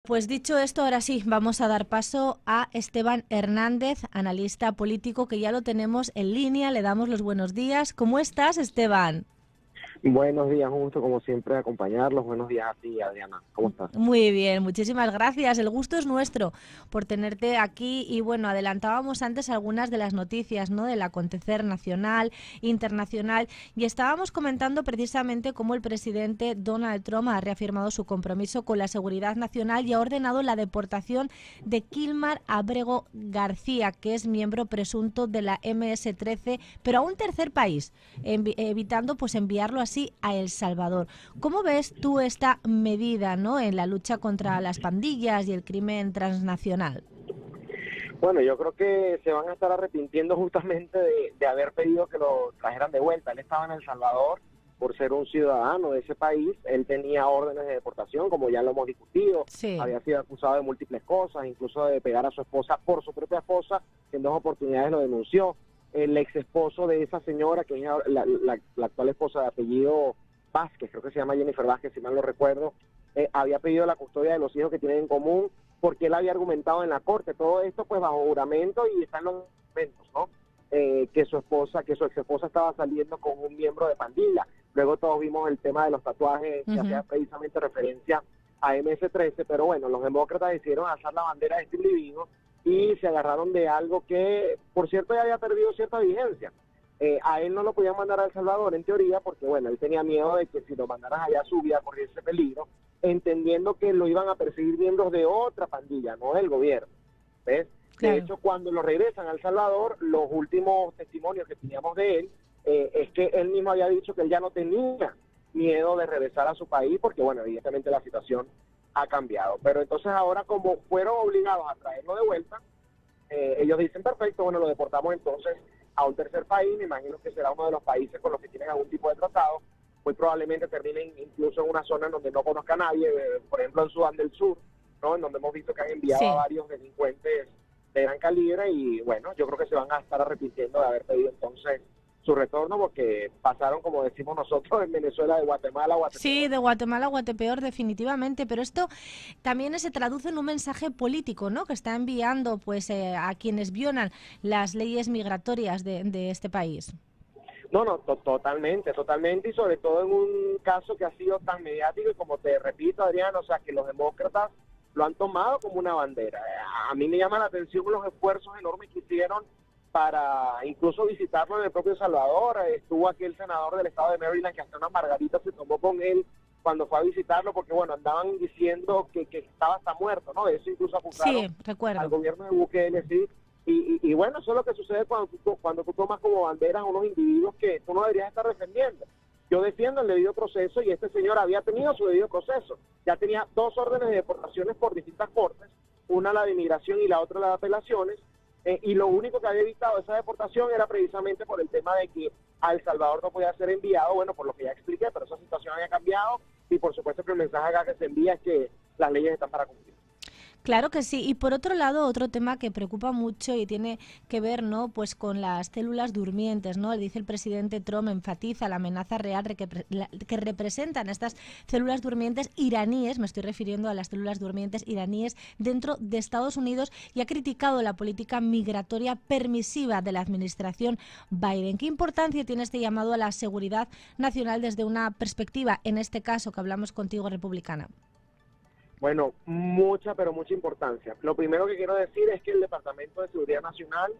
Pues dicho esto, ahora sí, vamos a dar paso a Esteban Hernández, analista político, que ya lo tenemos en línea. Le damos los buenos días. ¿Cómo estás, Esteban? Buenos días, un gusto como siempre acompañarlos. Buenos días a ti, Adriana. ¿Cómo estás? Muy bien, muchísimas gracias. El gusto es nuestro por tenerte aquí y bueno, adelantábamos antes algunas de las noticias, ¿no? Del acontecer nacional, internacional y estábamos comentando precisamente cómo el presidente Donald Trump ha reafirmado su compromiso con la seguridad nacional y ha ordenado la deportación de Kilmar Abrego García, que es miembro presunto de la MS-13, pero a un tercer país, evitando pues enviarlo así a El Salvador. ¿Cómo ves tú esta medida, ¿no?, en la lucha contra las pandillas y el crimen transnacional? Bueno, yo creo que se van a estar arrepintiendo justamente de haber pedido que lo trajeran de vuelta. Él estaba en El Salvador por ser un ciudadano de ese país. Él tenía órdenes de deportación, como ya lo hemos discutido. Sí. Había sido acusado de múltiples cosas, incluso de pegar a su esposa por su propia esposa, que en dos oportunidades lo denunció. El ex esposo de esa señora, que es la actual esposa de apellido Vázquez, creo que se llama Jennifer Vázquez, si mal no recuerdo, había pedido la custodia de los hijos que tienen en común, porque él había argumentado en la corte todo esto pues bajo juramento y están los documentos, ¿no? Que su ex esposa estaba saliendo con un miembro de pandilla. Luego todos vimos el tema de los tatuajes que hacía precisamente referencia a MS-13, pero bueno, los demócratas decidieron alzar la bandera de este individuo y se agarraron de algo que, por cierto, ya había perdido cierta vigencia. A él no lo podían mandar a El Salvador en teoría porque, bueno, él tenía miedo de que si lo mandaran allá su vida corriese peligro, entendiendo que lo iban a perseguir miembros de otra pandilla, no del gobierno, ¿ves? De Claro. hecho, cuando lo regresan a El Salvador, los últimos testimonios que teníamos de él es que él mismo había dicho que él ya no tenía miedo de regresar a su país porque, bueno, evidentemente la situación ha cambiado. Pero entonces ahora, como fueron obligados a traerlo de vuelta, ellos dicen, perfecto, bueno, lo deportamos entonces a un tercer país. Me imagino que será uno de los países con los que tienen algún tipo de tratado. Muy probablemente terminen incluso en una zona en donde no conozca a nadie, por ejemplo en Sudán del Sur, ¿no? En donde hemos visto que han enviado a Sí. varios delincuentes de gran calibre y bueno, yo creo que se van a estar arrepintiendo de haber pedido entonces su retorno porque pasaron, como decimos nosotros en Venezuela, de Guatemala a Sí, Guatepeor. de Guatemala a Guatepeor definitivamente, pero esto también se traduce en un mensaje político, ¿no?, que está enviando pues a quienes violan las leyes migratorias de este país. No, no, totalmente, totalmente, y sobre todo en un caso que ha sido tan mediático y como te repito, Adrián, o sea, que los demócratas lo han tomado como una bandera. A mí me llama la atención los esfuerzos enormes que hicieron para incluso visitarlo en el propio Salvador. Estuvo aquí el senador del estado de Maryland que hasta una margarita se tomó con él cuando fue a visitarlo, porque bueno, andaban diciendo que estaba hasta muerto, ¿no? De eso incluso acusaron Sí, al recuerdo. gobierno de Bukele, sí. Y bueno, eso es lo que sucede cuando tú tomas como banderas a unos individuos que tú no deberías estar defendiendo. Yo defiendo el debido proceso y este señor había tenido su debido proceso. Ya tenía dos órdenes de deportaciones por distintas cortes, una la de inmigración y la otra la de apelaciones, y lo único que había evitado esa deportación era precisamente por el tema de que a El Salvador no podía ser enviado, bueno, por lo que ya expliqué, pero esa situación había cambiado y por supuesto que el mensaje acá que se envía es que las leyes están para cumplir. Claro que sí. Y por otro lado, otro tema que preocupa mucho y tiene que ver, ¿no?, pues con las células durmientes, ¿no? Dice el presidente Trump, enfatiza la amenaza real que representan estas células durmientes iraníes, me estoy refiriendo a las células durmientes iraníes dentro de Estados Unidos, y ha criticado la política migratoria permisiva de la administración Biden. ¿Qué importancia tiene este llamado a la seguridad nacional desde una perspectiva, en este caso que hablamos contigo, republicana? Bueno, mucha, pero mucha importancia. Lo primero que quiero decir es que el Departamento de Seguridad Nacional,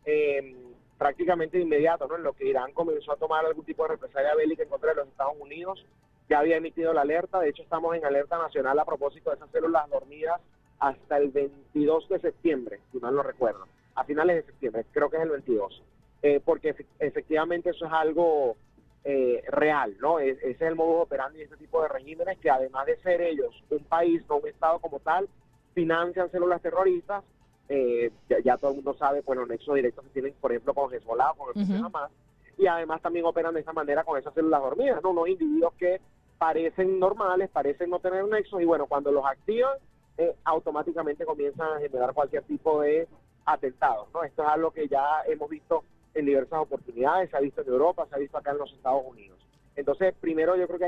eh, prácticamente de inmediato, ¿no?, en lo que Irán comenzó a tomar algún tipo de represalia bélica en contra de los Estados Unidos, ya había emitido la alerta. De hecho, estamos en alerta nacional a propósito de esas células dormidas hasta el 22 de septiembre, si mal no recuerdo, a finales de septiembre, creo que es el 22, porque efectivamente eso es algo real, ¿no? Ese es el modus operandi de este tipo de regímenes que además de ser ellos un país, no un estado como tal, financian células terroristas. Ya todo el mundo sabe, pues los nexos directos que tienen, por ejemplo, con Hezbollah, con el propio Hamas, y además también operan de esta manera con esas células dormidas, ¿no? Unos individuos que parecen normales, parecen no tener nexos, y bueno, cuando los activan, automáticamente comienzan a generar cualquier tipo de atentados, ¿no? Esto es algo que ya hemos visto en diversas oportunidades, se ha visto en Europa, se ha visto acá en los Estados Unidos. Entonces, primero yo creo que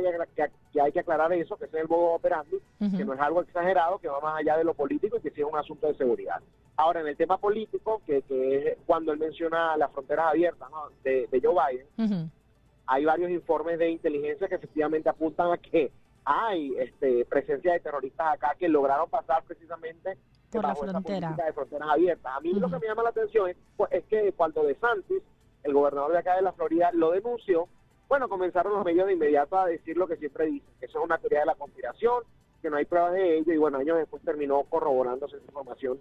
hay que aclarar eso, que ese es el modo operandi, que no es algo exagerado, que va más allá de lo político y que sí es un asunto de seguridad. Ahora, en el tema político, que es cuando él menciona las fronteras abiertas, ¿no?, de Joe Biden, hay varios informes de inteligencia que efectivamente apuntan a que hay presencia de terroristas acá que lograron pasar precisamente por la bajo esa frontera política de fronteras abiertas. A mí lo que me llama la atención es que cuando DeSantis, el gobernador de acá de la Florida, lo denunció, bueno, comenzaron los medios de inmediato a decir lo que siempre dicen, que eso es una teoría de la conspiración, que no hay pruebas de ello, y bueno, años después terminó corroborándose esa información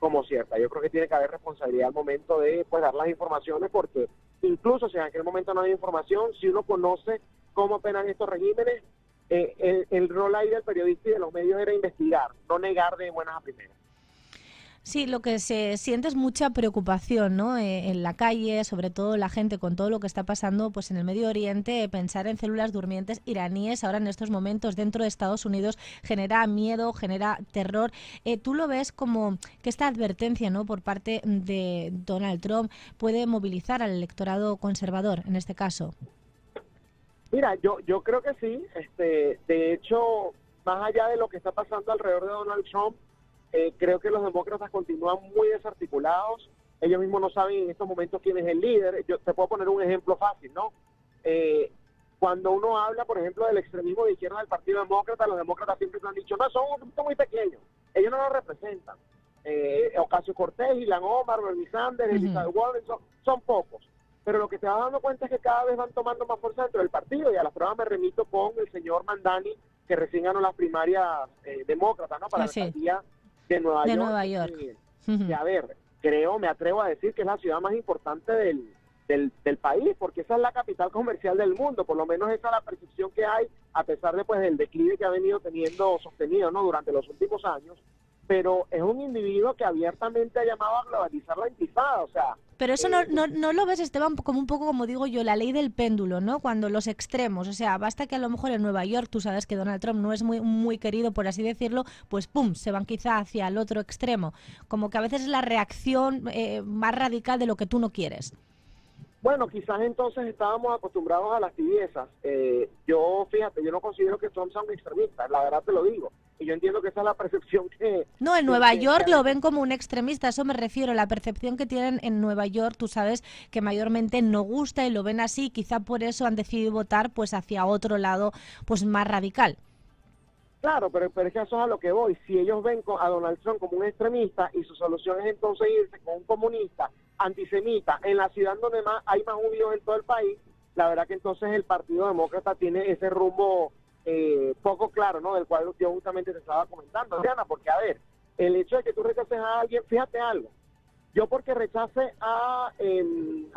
como cierta. Yo creo que tiene que haber responsabilidad al momento de pues dar las informaciones, porque incluso si en aquel momento no hay información, si uno conoce cómo operan estos regímenes, el rol ahí del periodista y de los medios era investigar, no negar de buenas a primeras. Sí, lo que se siente es mucha preocupación, ¿no? En la calle, sobre todo la gente con todo lo que está pasando pues en el Medio Oriente, pensar en células durmientes iraníes ahora en estos momentos dentro de Estados Unidos genera miedo, genera terror. ¿Tú lo ves como que esta advertencia, ¿no?, por parte de Donald Trump puede movilizar al electorado conservador en este caso? Mira, yo creo que sí. De hecho, más allá de lo que está pasando alrededor de Donald Trump, creo que los demócratas continúan muy desarticulados. Ellos mismos no saben en estos momentos quién es el líder. Yo te puedo poner un ejemplo fácil, ¿no? Cuando uno habla, por ejemplo, del extremismo de izquierda del Partido Demócrata, los demócratas siempre se han dicho, no, son un grupo muy pequeño, ellos no lo representan. Ocasio-Cortez, Ilhan Omar, Bernie Sanders, Elizabeth Warren, son pocos. Pero lo que te vas dando cuenta es que cada vez van tomando más fuerza dentro del partido, y a las pruebas me remito con el señor Mandani, que recién ganó las primarias demócratas, ¿no?, para la alcaldía de Nueva York. Que, a ver, me atrevo a decir que es la ciudad más importante del país, porque esa es la capital comercial del mundo, por lo menos esa es la percepción que hay, a pesar de pues del declive que ha venido sostenido, ¿no?, durante los últimos años. Pero es un individuo que abiertamente ha llamado a globalizar la intifada, o sea... Pero eso no lo ves, Esteban, como un poco, como digo yo, la ley del péndulo, ¿no? Cuando los extremos, o sea, basta que a lo mejor en Nueva York, tú sabes que Donald Trump no es muy querido, por así decirlo, pues pum, se van quizá hacia el otro extremo. Como que a veces es la reacción más radical de lo que tú no quieres. Bueno, quizás entonces estábamos acostumbrados a las tibiezas. Fíjate, yo no considero que Trump sea un extremista, la verdad te lo digo. Y yo entiendo que esa es la percepción que... No, en Nueva York lo ven como un extremista, a eso me refiero, la percepción que tienen en Nueva York, tú sabes que mayormente no gusta y lo ven así, quizá por eso han decidido votar pues hacia otro lado pues más radical. Claro, pero es que eso es a lo que voy. Si ellos ven a Donald Trump como un extremista y su solución es entonces irse con un comunista, antisemita, en la ciudad donde hay más judíos en todo el país, la verdad que entonces el Partido Demócrata tiene ese rumbo poco claro, ¿no?, del cual yo justamente te estaba comentando, Diana, porque a ver, el hecho de que tú rechaces a alguien, fíjate algo, yo porque rechace a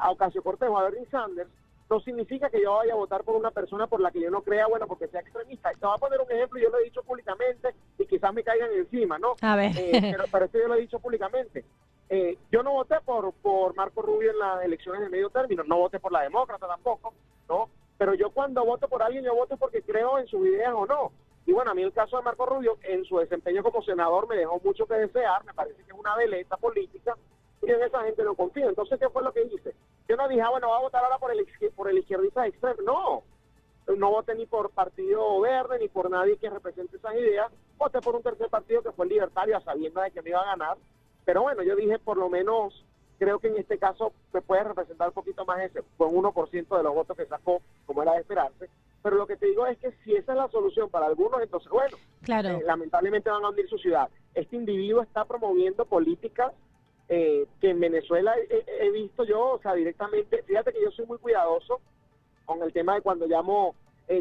Ocasio-Cortez o a Bernie Sanders, no significa que yo vaya a votar por una persona por la que yo no crea, bueno, porque sea extremista. Te voy a poner un ejemplo, yo lo he dicho públicamente y quizás me caigan encima, ¿no? A ver. Pero esto yo lo he dicho públicamente. Yo no voté por Marco Rubio en las elecciones de medio término, no voté por la demócrata tampoco, ¿no? Pero yo cuando voto por alguien, yo voto porque creo en sus ideas o no. Y bueno, a mí el caso de Marco Rubio, en su desempeño como senador, me dejó mucho que desear, me parece que es una veleta política, y en esa gente no confío. Entonces, ¿qué fue lo que hice? Yo no dije, bueno, voy a votar ahora por el izquierdista extremo. No voté ni por Partido Verde, ni por nadie que represente esas ideas. Voté por un tercer partido que fue el Libertario, sabiendo de que me iba a ganar. Pero bueno, yo dije, por lo menos, creo que en este caso me puede representar un poquito más ese, con 1% de los votos que sacó, como era de esperarse. Pero lo que te digo es que si esa es la solución para algunos, entonces, bueno, claro, lamentablemente van a hundir su ciudad. Este individuo está promoviendo políticas que en Venezuela he visto yo, o sea, directamente, fíjate que yo soy muy cuidadoso con el tema de cuando llamo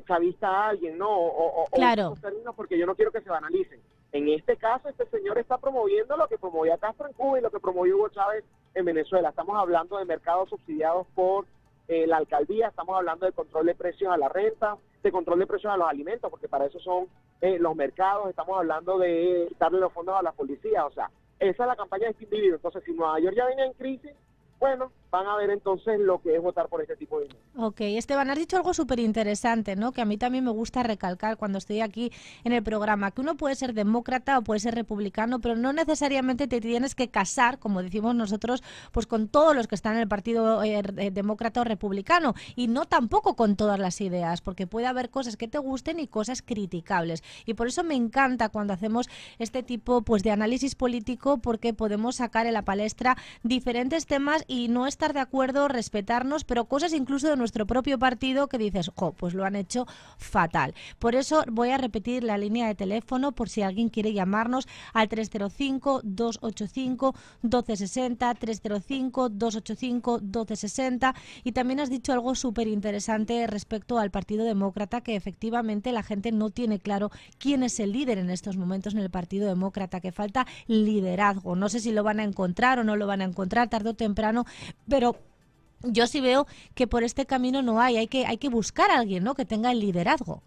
chavista a alguien, ¿no? Claro. O términos, porque yo no quiero que se banalicen. En este caso, este señor está promoviendo lo que promovía Castro en Cuba y lo que promovió Hugo Chávez en Venezuela. Estamos hablando de mercados subsidiados por la alcaldía, estamos hablando de control de precios a la renta, de control de precios a los alimentos, porque para eso son los mercados, estamos hablando de quitarle los fondos a la policía, o sea, esa es la campaña de este individuo. Entonces, si Nueva York ya venía en crisis, bueno, van a ver entonces lo que es votar por este tipo de dinero. Ok, Esteban, has dicho algo súper interesante, ¿no? Que a mí también me gusta recalcar cuando estoy aquí en el programa, que uno puede ser demócrata o puede ser republicano, pero no necesariamente te tienes que casar, como decimos nosotros, pues con todos los que están en el partido demócrata o republicano, y no tampoco con todas las ideas, porque puede haber cosas que te gusten y cosas criticables. Y por eso me encanta cuando hacemos este tipo, pues, de análisis político, porque podemos sacar en la palestra diferentes temas y no estar de acuerdo, respetarnos, pero cosas incluso de nuestro propio partido que dices, pues lo han hecho fatal. Por eso voy a repetir la línea de teléfono por si alguien quiere llamarnos al 305-285-1260, 305-285-1260. Y también has dicho algo súper interesante respecto al Partido Demócrata, que efectivamente la gente no tiene claro quién es el líder en estos momentos en el Partido Demócrata, que falta liderazgo. No sé si lo van a encontrar o no lo van a encontrar tarde o temprano, pero yo sí veo que por este camino no hay que buscar a alguien, ¿no?, que tenga el liderazgo.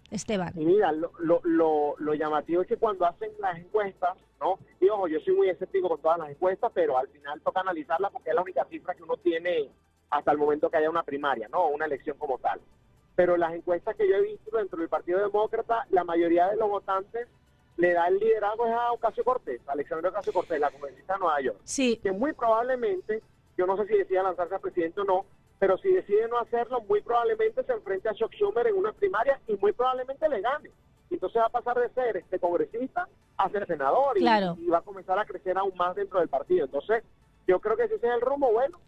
Esteban. Y mira, lo llamativo es que cuando hacen las encuestas, ¿no? Y ojo, yo soy muy escéptico con todas las encuestas, pero al final toca analizarlas porque es la única cifra que uno tiene hasta el momento que haya una primaria, ¿no? Una elección como tal. Pero las encuestas que yo he visto dentro del Partido Demócrata, la mayoría de los votantes le da el liderazgo a Ocasio-Cortez, a Alexandria Ocasio-Cortez, la congresista de Nueva York. Sí. Que muy probablemente, yo no sé si decida lanzarse a presidente o no, pero si decide no hacerlo, muy probablemente se enfrente a Chuck Schumer en una primaria y muy probablemente le gane. Entonces va a pasar de ser congresista a ser senador, claro, y va a comenzar a crecer aún más dentro del partido. Entonces yo creo que si ese es el rumbo, bueno,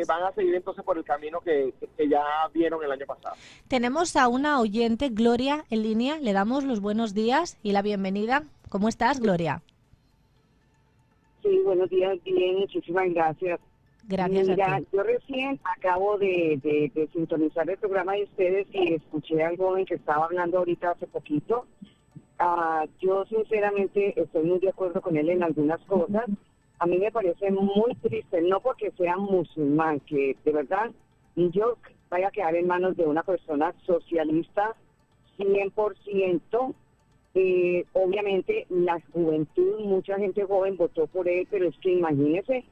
van a seguir entonces por el camino que ya vieron el año pasado. Tenemos a una oyente, Gloria, en línea. Le damos los buenos días y la bienvenida. ¿Cómo estás, Gloria? Sí, buenos días, bien, muchísimas gracias. Gracias. Mira, a ti. yo recién acabo de sintonizar el programa de ustedes y escuché al joven que estaba hablando ahorita hace poquito. Yo sinceramente estoy muy de acuerdo con él en algunas cosas. A mí me parece muy triste, no porque sea musulmán, que de verdad New York vaya a quedar en manos de una persona socialista 100%. Obviamente la juventud, mucha gente joven votó por él, pero es que imagínese,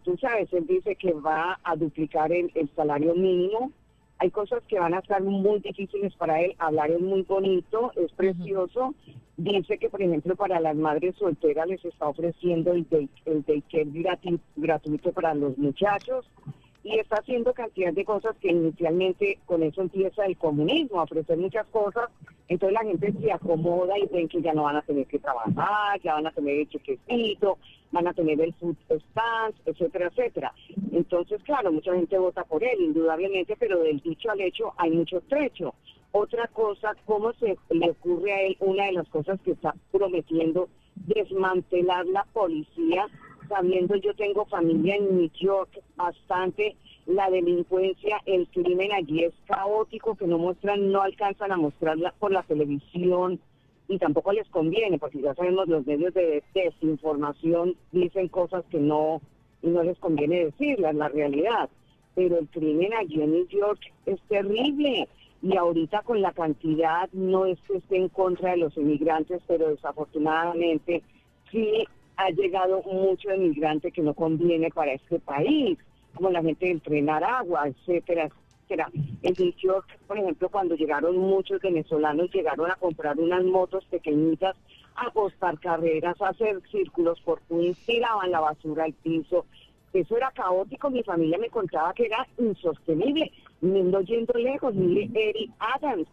tú sabes, él dice que va a duplicar el salario mínimo. Hay cosas que van a estar muy difíciles para él. Hablar es muy bonito, es precioso. Dice que, por ejemplo, para las madres solteras les está ofreciendo el daycare gratuito para los muchachos. Y está haciendo cantidad de cosas que inicialmente con eso empieza el comunismo, a ofrecer muchas cosas. Entonces la gente se acomoda y ven que ya no van a tener que trabajar, ya van a tener el chequecito, van a tener el food stamps, etcétera, etcétera. Entonces, claro, mucha gente vota por él, indudablemente, pero del dicho al hecho hay mucho trecho. Otra cosa, ¿cómo se le ocurre a él una de las cosas que está prometiendo, desmantelar la policía? Sabiendo, yo tengo familia en New York, bastante, la delincuencia, el crimen allí es caótico, que no alcanzan a mostrarla por la televisión y tampoco les conviene, porque ya sabemos los medios de desinformación dicen cosas que no les conviene decirlas, la realidad. Pero el crimen allí en New York es terrible. Y ahorita con la cantidad, no es que esté en contra de los inmigrantes, pero desafortunadamente sí ha llegado mucho inmigrante que no conviene para este país, como la gente del Tren Aragua, etcétera, etcétera. En New York, por ejemplo, cuando llegaron muchos venezolanos, llegaron a comprar unas motos pequeñitas, a apostar carreras, a hacer círculos por Queens, tiraban la basura al piso. Eso era caótico, mi familia me contaba que era insostenible. No yendo lejos, mire, Eric Adams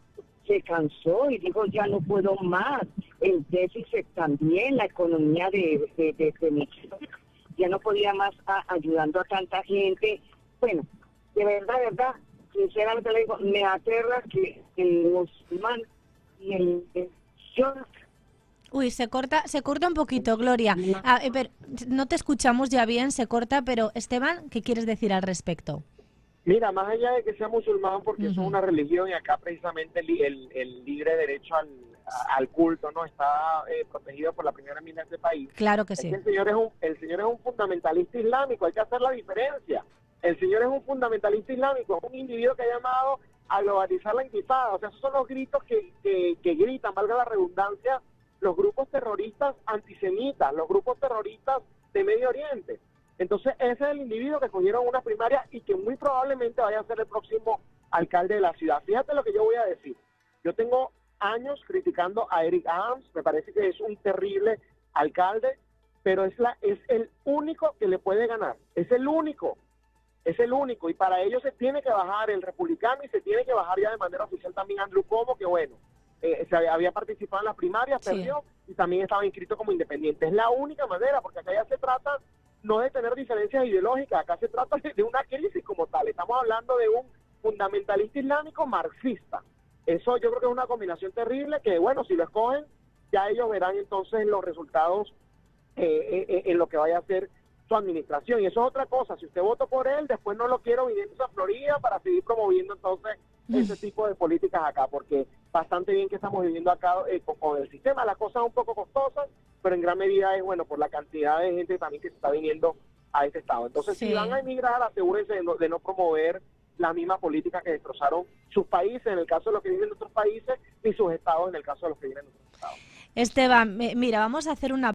se cansó y dijo, ya no puedo más. El déficit también, la economía de México, ya no podía más ayudando a tanta gente. Bueno, de verdad, sinceramente le digo, me aterra que el musulmán y el York. Uy, se corta un poquito, Gloria. Pero no te escuchamos ya bien, se corta, pero Esteban, ¿qué quieres decir al respecto? Mira, más allá de que sea musulmán, porque eso es una religión y acá precisamente el libre derecho al culto no está protegido por la primera enmienda de este país. Claro que sí. El señor es un fundamentalista islámico, hay que hacer la diferencia. El señor es un fundamentalista islámico, es un individuo que ha llamado a globalizar la intifada. O sea, esos son los gritos que gritan, valga la redundancia, los grupos terroristas antisemitas, los grupos terroristas de Medio Oriente. Entonces ese es el individuo que escogieron una primaria y que muy probablemente vaya a ser el próximo alcalde de la ciudad. Fíjate lo que yo voy a decir. Yo tengo años criticando a Eric Adams, me parece que es un terrible alcalde, pero es el único que le puede ganar, es el único, y para ello se tiene que bajar el republicano y se tiene que bajar ya de manera oficial también Andrew Cuomo, que bueno, había participado en las primarias, perdió, y también estaba inscrito como independiente. Es la única manera, porque acá ya se trata no de tener diferencias ideológicas, acá se trata de una crisis como tal, estamos hablando de un fundamentalista islámico marxista. Eso yo creo que es una combinación terrible que, bueno, si lo escogen, ya ellos verán entonces los resultados en lo que vaya a ser su administración. Y eso es otra cosa, si usted votó por él, después no lo quiero viniendo a Florida para seguir promoviendo entonces ese tipo de políticas acá, porque bastante bien que estamos viviendo acá con el sistema. Las cosas un poco costosas, pero en gran medida es, bueno, por la cantidad de gente también que se está viniendo a este estado. Entonces, si van a emigrar, asegúrense de no promover las mismas políticas que destrozaron sus países, en el caso de los que viven en otros países, y sus estados, en el caso de los que viven en otros estados. Esteban, mira, vamos a hacer una